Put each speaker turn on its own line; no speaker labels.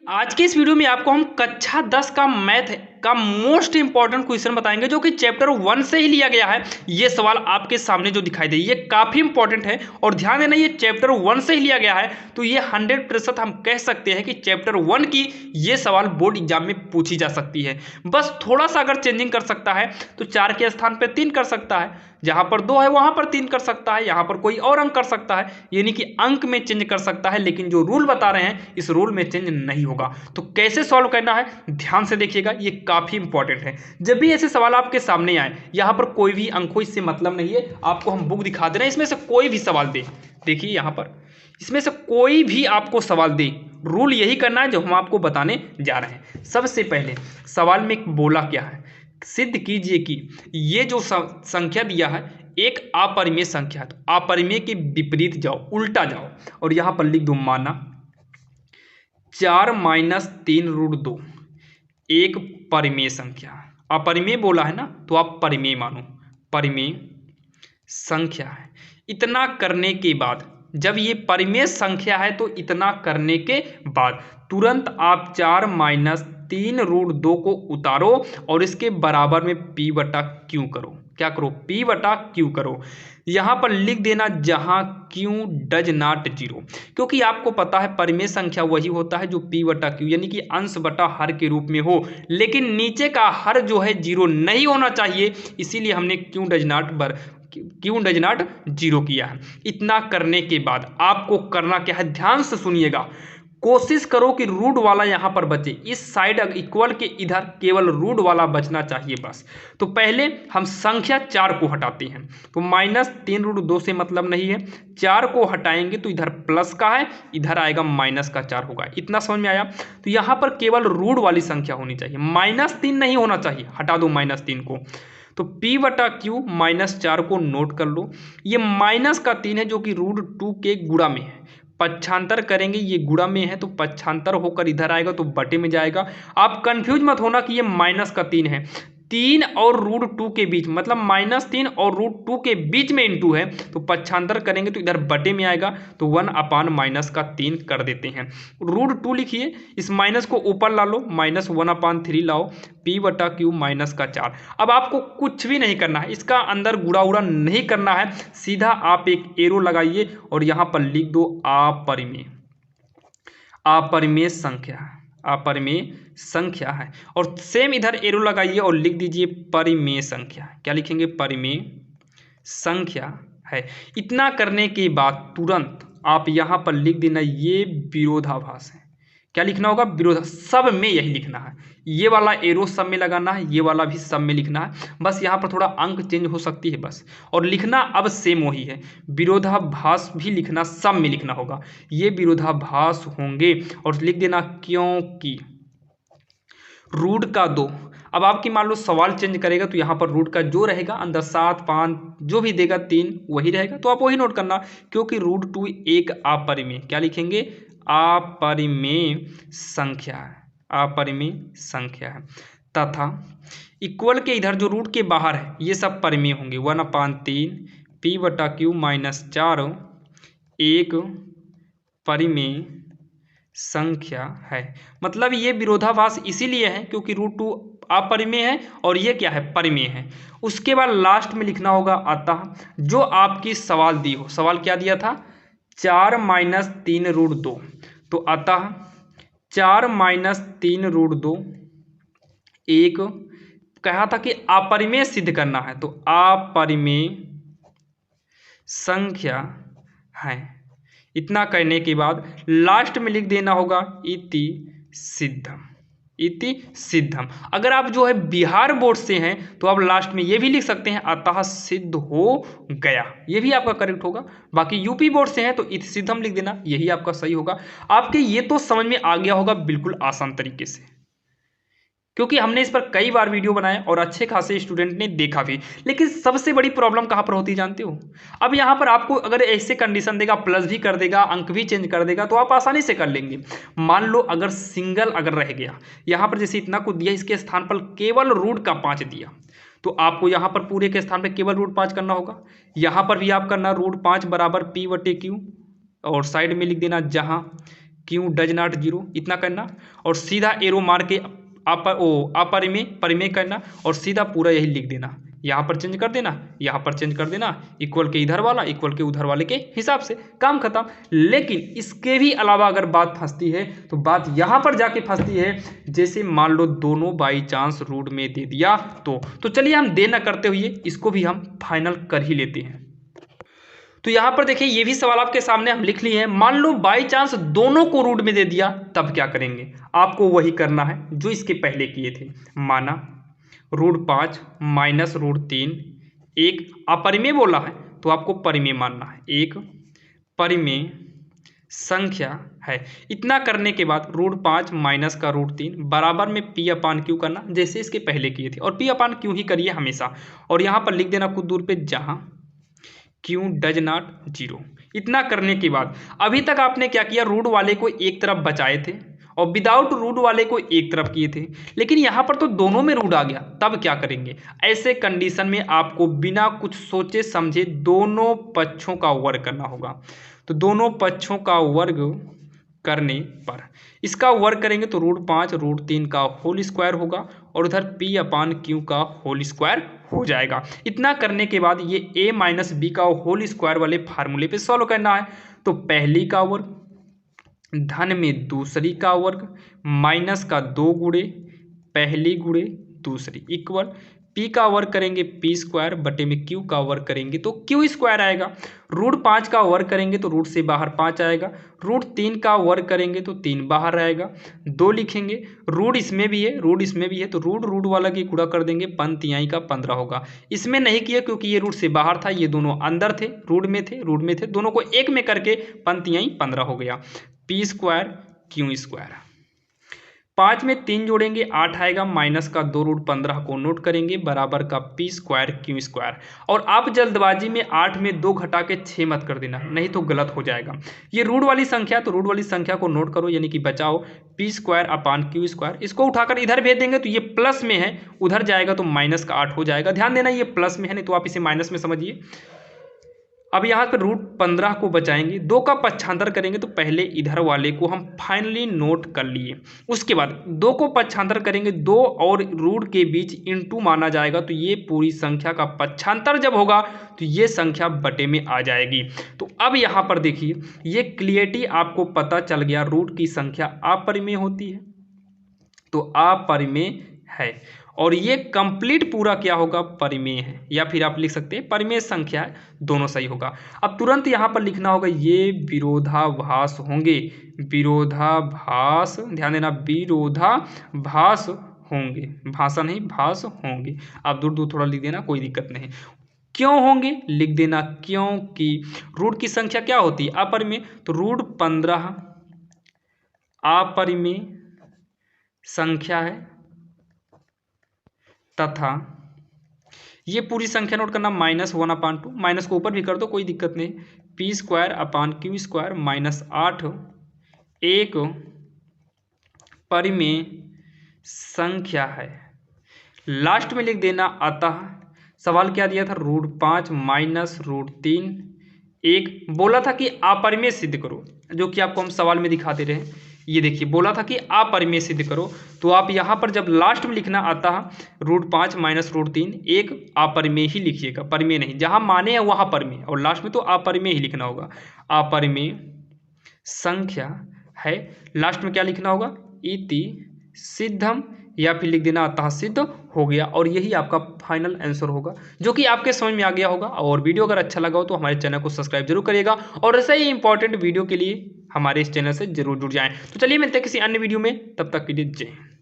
आज के इस वीडियो में आपको हम कक्षा 10 का मैथ का मोस्ट इंपॉर्टेंट क्वेश्चन बताएंगे जो कि चैप्टर 1 से ही लिया गया है। ये सवाल आपके सामने जो दिखाई दे ये काफी इंपॉर्टेंट है और ध्यान देना ये चैप्टर 1 से ही लिया गया है, तो ये 100% हम कह सकते हैं कि चैप्टर 1 की ये सवाल बोर्ड एग्जाम में पूछी जा सकती है। बस थोड़ा सा अगर चेंजिंग कर सकता है तो 4 के स्थान पर 3 कर सकता है, जहां पर 2 है वहां पर 3 कर सकता है, यहां पर कोई और अंक कर सकता है, यानी कि अंक में चेंज कर सकता है, लेकिन जो रूल बता रहे हैं इस रूल में चेंज नहीं होगा। तो कैसे सॉल्व करना है ध्यान से देखिएगा, ये काफी इंपॉर्टेंट है। जब भी ऐसे सवाल आपके सामने आए, यहां पर कोई भी अंक हो इससे मतलब नहीं है, आपको हम बुक दिखा दे रहे हैं, इसमें से कोई भी सवाल दे, देखिए यहां पर इसमें से कोई भी आपको सवाल दे, रूल यही करना है जो हम आपको बताने जा रहे हैं। सबसे पहले सवाल में एक बोला क्या है, सिद्ध कीजिए कि ये जो संख्या दिया है एक अपरिमेय संख्या है, तो अपरिमेय के विपरीत जाओ, उल्टा जाओ और यहां पर लिख दो माना 4 - 3√2 एक परिमेय संख्या। अपरिमेय बोला है ना तो आप परिमेय मानो, परिमेय संख्या है। इतना करने के बाद, जब ये परिमेय संख्या है तो इतना करने के बाद तुरंत आप 4 - 3√2 को उतारो और इसके बराबर में p/q करो। क्या करो? p/q करो। यहां पर लिख देना जहां q डज नॉट जीरो, क्योंकि आपको पता है परिमेय संख्या वही होता है जो p/q यानी कि अंश बटा हर के रूप में हो, लेकिन नीचे का हर जो है जीरो नहीं होना चाहिए, इसीलिए हमने q डज नॉट जीरो किया है। इतना करने के बाद आपको करना क्या है, ध्यान से सुनिएगा, कोशिश करो कि रूट वाला यहां पर बचे, इस साइड इक्वल के इधर केवल रूट वाला बचना चाहिए बस। तो पहले हम संख्या 4 को हटाते हैं, तो -3√2 से मतलब नहीं है, 4 को हटाएंगे तो इधर प्लस का है, इधर आएगा माइनस का 4 होगा। इतना समझ में आया? तो यहां पर केवल रूट वाली संख्या होनी चाहिए, -3 नहीं होना चाहिए, हटा दो -3 को। तो p/q -4 को नोट कर लो, ये माइनस का 3 है जो कि √2 के गुणा में है, पक्षांतर करेंगे ये गुणा में है तो पक्षांतर होकर इधर आएगा तो बटे में जाएगा। आप कंफ्यूज मत होना कि ये माइनस का 3 है, 3 और √2 के बीच, मतलब -3 और √2 के बीच में इंटू है, तो पक्षांतर करेंगे तो इधर बटे में आएगा, तो 1/-3 कर देते हैं। √2 लिखिए, इस माइनस को ऊपर ला लो, -1/3 लाओ, p/q -4। अब आपको कुछ भी नहीं करना है, इसका अंदर गुणा उड़ा नहीं करना है, सीधा आप एक एरो लगाइए और यहां पर लिख दो अपरिमेय, अपरिमेय संख्या, अपरिमेय संख्या है। और सेम इधर एरो लगाइए और लिख दीजिए परिमेय संख्या। क्या लिखेंगे? परिमेय संख्या है। इतना करने के बाद तुरंत आप यहां पर लिख देना ये विरोधाभास है। क्या लिखना होगा? विरोध, सब में यही लिखना है, ये वाला एरो सब में लगाना है, ये वाला भी सब में लिखना है, बस यहाँ पर थोड़ा अंक चेंज हो सकती है बस, और लिखना अब सेम वही है। विरोधाभास भी लिखना, सब में लिखना होगा, ये विरोधाभास होंगे। और लिख देना क्योंकि √2, अब आपकी मान लो सवाल चेंज करेगा तो यहाँ पर रूट का जो रहेगा अंदर 7, 5 जो भी देगा 3 वही रहेगा, तो आप वही नोट करना, क्योंकि √2 एक अपरिमेय, क्या लिखेंगे? अपरिमेय संख्या है, अपरिमेय संख्या है, तथा इक्वल के इधर जो रूट के बाहर है ये सब परिमेय होंगे। 1/3 p/q -4 एक परिमेय संख्या है। मतलब ये विरोधाभास इसीलिए है क्योंकि √2 अपरिमेय है और ये क्या है? परिमेय है। उसके बाद लास्ट में लिखना होगा अतः, जो आपकी सवाल दी हो, सवाल क्या दिया था? 4 - 3√2, तो अतः 4 - 3√2 एक कहा था कि अपरिमेय सिद्ध करना है, तो अपरिमेय संख्या है। इतना करने के बाद लास्ट में लिख देना होगा इति सिद्धम, इति सिद्धम। अगर आप जो है बिहार बोर्ड से हैं तो आप लास्ट में ये भी लिख सकते हैं अतः सिद्ध हो गया, ये भी आपका करेक्ट होगा। बाकी यूपी बोर्ड से हैं तो इति सिद्धम लिख देना, यही आपका सही होगा। आपके ये तो समझ में आ गया होगा बिल्कुल आसान तरीके से, क्योंकि हमने इस पर कई बार वीडियो बनाए और अच्छे खासे स्टूडेंट ने देखा भी। लेकिन सबसे बड़ी प्रॉब्लम कहाँ पर होती है जानते हो? अब यहाँ पर आपको अगर ऐसे कंडीशन देगा, प्लस भी कर देगा, अंक भी चेंज कर देगा, तो आप आसानी से कर लेंगे। मान लो अगर सिंगल अगर रह गया, यहाँ पर जैसे इतना कुछ दिया, इसके स्थान पर केवल √5 दिया, तो आपको यहाँ पर पूरे के स्थान पर केवल √5 करना होगा। यहाँ पर भी आप करना √5 = p/q और साइड में लिख देना जहाँ क्यू डज नॉट जीरो, इतना करना और सीधा एरो मार के अपरिमेय परिमेय करना और सीधा पूरा यही लिख देना। यहाँ पर चेंज कर देना, यहाँ पर चेंज कर देना, इक्वल के इधर वाला इक्वल के उधर वाले के हिसाब से, काम खत्म। लेकिन इसके भी अलावा अगर बात फंसती है तो बात यहाँ पर जाके फंसती है, जैसे मान लो दोनों बाई चांस रूट में दे दिया तो चलिए हम दे ना करते हुए इसको भी हम फाइनल कर ही लेते हैं। तो यहाँ पर देखिए ये भी सवाल आपके सामने हम लिख लिए हैं। मान लो बाई चांस दोनों को रूट में दे दिया, तब क्या करेंगे? आपको वही करना है जो इसके पहले किए थे। माना √5 माइनस √3 एक अपरिमेय बोला है तो आपको परिमेय मानना है, एक परिमेय संख्या है। इतना करने के बाद √5 माइनस का √3 बराबर में P/Q करना, जैसे इसके पहले किए थे, और P/Q ही करिए हमेशा। और यहाँ पर लिख देना कुछ दूर पे जहाँ Q डज नॉट जीरो। इतना करने के बाद अभी तक आपने क्या किया, रूट वाले को एक तरफ बचाए थे और विदाउट रूट वाले को एक तरफ किए थे, लेकिन यहाँ पर तो दोनों में रूट आ गया। तब क्या करेंगे? ऐसे कंडीशन में आपको बिना कुछ सोचे समझे दोनों पक्षों का वर्ग करना होगा। तो दोनों पक्षों का वर्ग करने पर इसका वर्ग करेंगे तो √5 √3 का होल स्क्वायर होगा और उधर P/Q का होल स्क्वायर हो जाएगा। इतना करने के बाद ये a माइनस बी का होल स्क्वायर वाले फार्मूले पे सॉल्व करना है। तो पहली का वर्ग धन में दूसरी का वर्ग माइनस का 2 गुणे पहली गुणे दूसरी इक्वल P का वर्ग करेंगे P² बटे में Q का वर्ग करेंगे तो Q² आएगा। √5 का वर्ग करेंगे तो रूट से बाहर 5 आएगा। √3 का वर्ग करेंगे तो 3 बाहर आएगा, 2 लिखेंगे। रूट इसमें भी है, रूट इसमें भी है, तो रूट वाला की गुणा कर देंगे, 5×3 का 15 होगा। इसमें नहीं किया क्योंकि ये रूट से बाहर था, ये दोनों अंदर थे, रूट में थे, दोनों को एक में करके 5×3 15 हो गया। P² Q², 5 में 3 जोड़ेंगे 8 आएगा, माइनस का 2 √15 को नोट करेंगे बराबर का P² Q²। और आप जल्दबाजी में 8 में 2 घटा के 6 मत कर देना, नहीं तो गलत हो जाएगा। ये रूट वाली संख्या, तो रूट वाली संख्या को नोट करो, यानी कि बचाओ P²/Q²। इसको उठाकर इधर भेज देंगे तो ये प्लस में है, उधर जाएगा तो माइनस का 8 हो जाएगा। ध्यान देना ये प्लस में है, नहीं तो आप इसे माइनस में समझिए। अब यहाँ पर √15 को बचाएंगे, 2 का पक्षांतर करेंगे तो पहले इधर वाले को हम फाइनली नोट कर लिए। उसके बाद 2 को पक्षांतर करेंगे, 2 और रूट के बीच इनटू माना जाएगा, तो ये पूरी संख्या का पक्षांतर जब होगा तो ये संख्या बटे में आ जाएगी। तो अब यहाँ पर देखिए ये क्लियरिटी आपको पता चल गया, रूट की संख्या अपरिमेय होती है तो अपरिमेय है, और ये कंप्लीट पूरा क्या होगा? परिमेय है, या फिर आप लिख सकते हैं परिमेय संख्या है, दोनों सही होगा। अब तुरंत यहाँ पर लिखना होगा ये विरोधाभास होंगे, विरोधाभास, ध्यान देना विरोधाभास होंगे, भाषा नहीं भास होंगे। आप दूर थोड़ा लिख देना, कोई दिक्कत नहीं। क्यों होंगे लिख देना, क्योंकि रूट की संख्या क्या होती है? अपरिमेय, तो √15 अपरिमेय संख्या है तथा ये पूरी संख्या नोट करना -1/2, माइनस को ऊपर भी कर दो कोई दिक्कत नहीं, P²/Q² -8 एक परिमेय संख्या है। लास्ट में लिख देना अतः, सवाल क्या दिया था? √5 माइनस √3 एक बोला था कि अपरिमेय सिद्ध करो, जो कि आपको हम सवाल में दिखाते रहे। ये देखिए बोला था कि अपरिमेय सिद्ध करो, तो आप यहाँ पर जब लास्ट में लिखना आता है √5 माइनस √3 एक अपरिमेय ही लिखिएगा, परिमेय नहीं, जहाँ माने है वहाँ परिमेय, और लास्ट में तो अपरिमेय ही लिखना होगा। अपरिमेय संख्या है, लास्ट में क्या लिखना होगा? इति सिद्धम, या फिर लिख देना अतः सिद्ध हो गया। और यही आपका फाइनल आंसर होगा, जो कि आपके समझ में आ गया होगा। और वीडियो अगर अच्छा लगा हो तो हमारे चैनल को सब्सक्राइब जरूर करिएगा, और ऐसे ही इंपॉर्टेंट वीडियो के लिए हमारे इस चैनल से जरूर जुड़ जाएं। तो चलिए मिलते हैं किसी अन्य वीडियो में, तब तक के लिए जय हिंद।